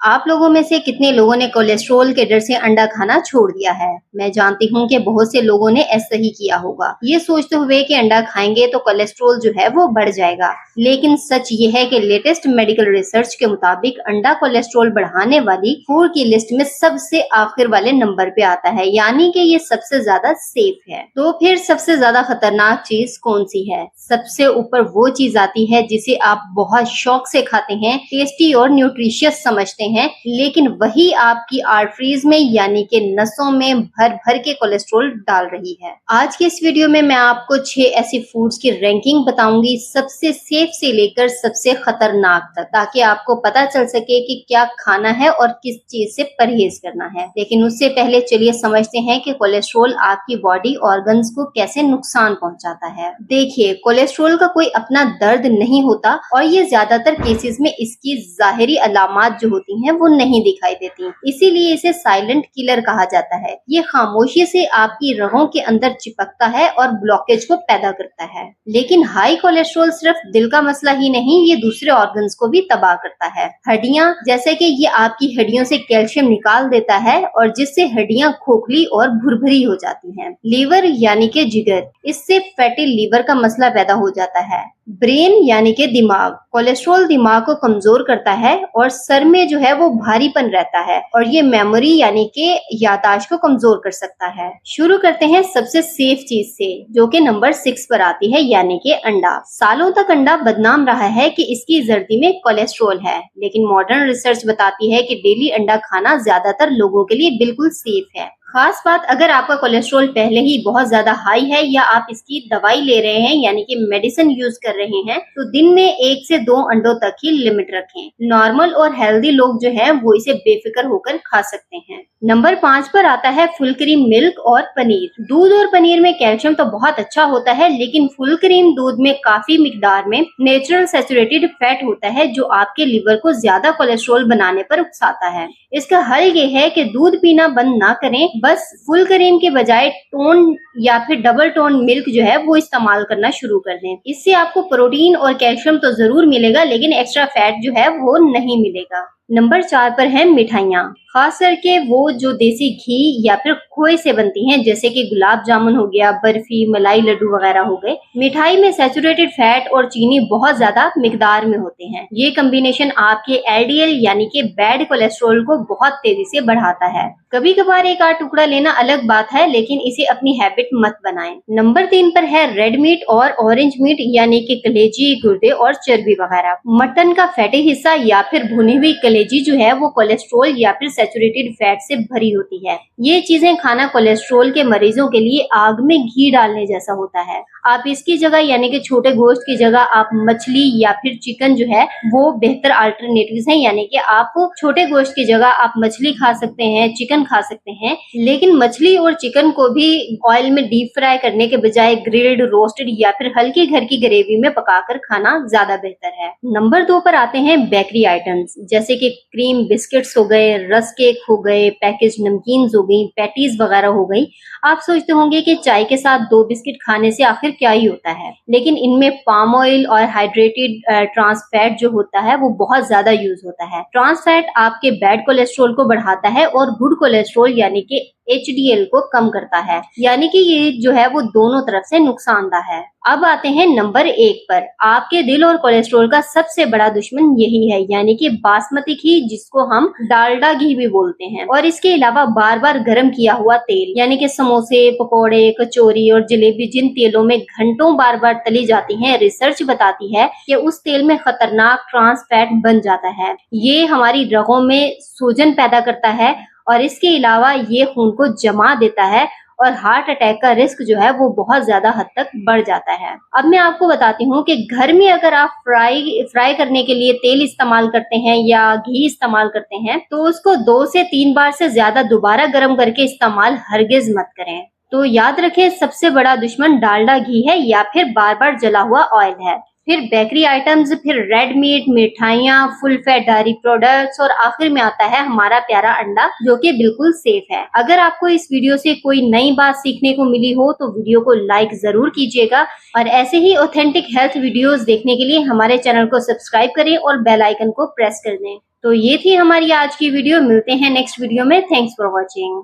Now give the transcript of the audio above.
आप लोगों में से कितने लोगों ने कोलेस्ट्रॉल के डर से अंडा खाना छोड़ दिया है? मैं जानती हूँ कि बहुत से लोगों ने ऐसा ही किया होगा, ये सोचते हुए कि अंडा खाएंगे तो कोलेस्ट्रॉल जो है वो बढ़ जाएगा। लेकिन सच ये है कि लेटेस्ट मेडिकल रिसर्च के मुताबिक अंडा कोलेस्ट्रॉल बढ़ाने वाली फूड की लिस्ट में सबसे आखिर वाले नंबर पे आता है, यानी कि ये सबसे ज्यादा सेफ है। तो फिर सबसे ज्यादा खतरनाक चीज कौन सी है? सबसे ऊपर वो चीज आती है जिसे आप बहुत शौक से खाते हैं, टेस्टी और न्यूट्रिशियस समझते हैं, लेकिन वही आपकी आर्टरीज में यानी कि नसों में भर भर के कोलेस्ट्रॉल डाल रही है। आज के इस वीडियो में मैं आपको 6 ऐसी फूड्स की रैंकिंग बताऊंगी, सबसे सेफ से लेकर सबसे खतरनाक तक, ताकि आपको पता चल सके कि क्या खाना है और किस चीज से परहेज करना है। लेकिन उससे पहले चलिए समझते हैं कि कोलेस्ट्रॉल आपकी बॉडी ऑर्गन्स को कैसे नुकसान पहुंचाता है। देखिए, कोलेस्ट्रॉल का कोई अपना दर्द नहीं होता और ये ज्यादातर केसेस में इसकी जाहिरी अलामात जो होती हैं वो नहीं दिखाई देती, इसीलिए इसे साइलेंट किलर कहा जाता है। ये खामोशी से आपकी रगों के अंदर चिपकता है और ब्लॉकेज को पैदा करता है। लेकिन हाई कोलेस्ट्रॉल सिर्फ दिल का मसला ही नहीं, ये दूसरे ऑर्गन्स को भी तबाह करता है। हड्डियां, जैसे कि ये आपकी हड्डियों से कैल्शियम निकाल देता है और जिससे हड्डियां खोखली और भुरभुरी हो जाती हैं। लीवर यानी कि जिगर, इससे फैटी लीवर का मसला पैदा हो जाता है। ब्रेन यानी कि दिमाग, कोलेस्ट्रॉल दिमाग को कमजोर करता है और सर में जो है वो भारीपन रहता है और ये मेमोरी यानी कि याददाश्त को कमजोर कर सकता है। शुरू करते हैं सबसे सेफ चीज से, जो कि नंबर 6 पर आती है, यानी कि अंडा। सालों तक अंडा बदनाम रहा है कि इसकी जर्दी में कोलेस्ट्रॉल है, लेकिन मॉडर्न रिसर्च बताती है कि डेली अंडा खाना ज्यादातर लोगों के लिए बिल्कुल सेफ है। खास बात, अगर आपका कोलेस्ट्रॉल पहले ही बहुत ज्यादा हाई है या आप इसकी दवाई ले रहे हैं यानी कि मेडिसिन यूज कर रहे हैं, तो दिन में 1 से 2 अंडों तक ही लिमिट रखें। नॉर्मल और हेल्दी लोग जो हैं वो इसे बेफिक्र होकर खा सकते हैं। नंबर 5 पर आता है फुल क्रीम मिल्क और पनीर। दूध और पनीर में कैल्शियम तो बहुत अच्छा होता है, लेकिन फुल क्रीम दूध में काफी मिकदार में नेचुरल सैचुरेटेड फैट होता है, जो आपके लिवर को ज्यादा कोलेस्ट्रॉल बनाने पर उकसाता है। इसका हल ये है कि दूध पीना बंद ना करें, बस फुल क्रीम के बजाय टोन या फिर डबल टोन मिल्क जो है वो इस्तेमाल करना शुरू कर दें। इससे आपको प्रोटीन और कैल्शियम तो जरूर मिलेगा, लेकिन एक्स्ट्रा फैट जो है वो नहीं मिलेगा। नंबर 4 पर है मिठाइयाँ, खास करके वो जो देसी घी या फिर खोए से बनती हैं, जैसे कि गुलाब जामुन हो गया, बर्फी, मलाई लड्डू वगैरह हो गए। मिठाई में सैचुरेटेड फैट और चीनी बहुत ज्यादा मिकदार में होते हैं। ये कम्बिनेशन आपके एलडीएल यानी कि बैड कोलेस्ट्रॉल को बहुत तेजी से बढ़ाता है। कभी कभार एक आध टुकड़ा लेना अलग बात है, लेकिन इसे अपनी हैबिट मत बनाएं। नंबर 3 पर है रेड मीट और ऑरेंज मीट, यानी कि कलेजी, गुर्दे और चर्बी वगैरह। मटन का फैटी हिस्सा या फिर भुनी हुई कलेजी जो है वो कोलेस्ट्रॉल या फिर सैचुरेटेड फैट से भरी होती है। ये चीजें खाना कोलेस्ट्रॉल के मरीजों के लिए आग में घी डालने जैसा होता है। आप इसकी जगह यानी कि छोटे गोश्त की जगह आप मछली या फिर चिकन जो है वो बेहतर अल्टरनेटिव्स हैं, यानी कि आप छोटे गोश्त की जगह आप मछली खा सकते हैं, चिकन खा सकते हैं, लेकिन मछली और चिकन को भी ऑयल में डीप फ्राई करने के बजाय ग्रिल्ड, रोस्टेड या फिर हल्की घर की ग्रेवी में पकाकर खाना ज्यादा बेहतर है। नंबर 2 पर आते हैं बेकरी आइटम्स, जैसे कि क्रीम बिस्किट्स हो गए, रस्क केक हो गए, पैकेज नमकीन हो गई, पैटीज वगैरह हो गई। आप सोचते होंगे कि चाय के साथ 2 बिस्किट खाने से आखिर क्या ही होता है, लेकिन इनमें पाम ऑयल और हाइड्रेटेड ट्रांस फैट जो होता है वो बहुत ज्यादा यूज होता है। ट्रांस फैट आपके बैड कोलेस्ट्रॉल को बढ़ाता है और गुड कोलेस्ट्रॉल यानी कि HDL को कम करता है, यानी कि ये जो है वो दोनों तरफ से नुकसानदायक है। अब आते हैं नंबर 1 पर। आपके दिल और कोलेस्ट्रॉल का सबसे बड़ा दुश्मन यही है, यानी कि बासमती घी, जिसको हम डालडा घी भी बोलते हैं। और इसके अलावा बार बार गर्म किया हुआ तेल, यानी कि समोसे, पकोड़े, कचौरी और जलेबी जिन तेलों में घंटों बार बार तली जाती हैं, रिसर्च बताती है कि उस तेल में खतरनाक ट्रांस फैट बन जाता है। ये हमारी रगों में सूजन पैदा करता है और इसके अलावा ये खून को जमा देता है और हार्ट अटैक का रिस्क जो है वो बहुत ज्यादा हद तक बढ़ जाता है। अब मैं आपको बताती हूँ कि घर में अगर आप फ्राई करने के लिए तेल इस्तेमाल करते हैं या घी इस्तेमाल करते हैं, तो उसको 2 से 3 बार से ज्यादा दोबारा गर्म करके इस्तेमाल हरगिज मत करें। तो याद रखें, सबसे बड़ा दुश्मन डालडा घी है या फिर बार बार जला हुआ ऑयल है। फिर बेकरी आइटम्स, फिर रेड मीट, मिठाइयाँ, फुल फैट डायरी प्रोडक्ट्स और आखिर में आता है हमारा प्यारा अंडा जो कि बिल्कुल सेफ है। अगर आपको इस वीडियो से कोई नई बात सीखने को मिली हो तो वीडियो को लाइक जरूर कीजिएगा और ऐसे ही ऑथेंटिक हेल्थ वीडियोस देखने के लिए हमारे चैनल को सब्सक्राइब करें और बेल आइकन को प्रेस कर दें। तो ये थी हमारी आज की वीडियो, मिलते हैं नेक्स्ट वीडियो में। Thanks for watching.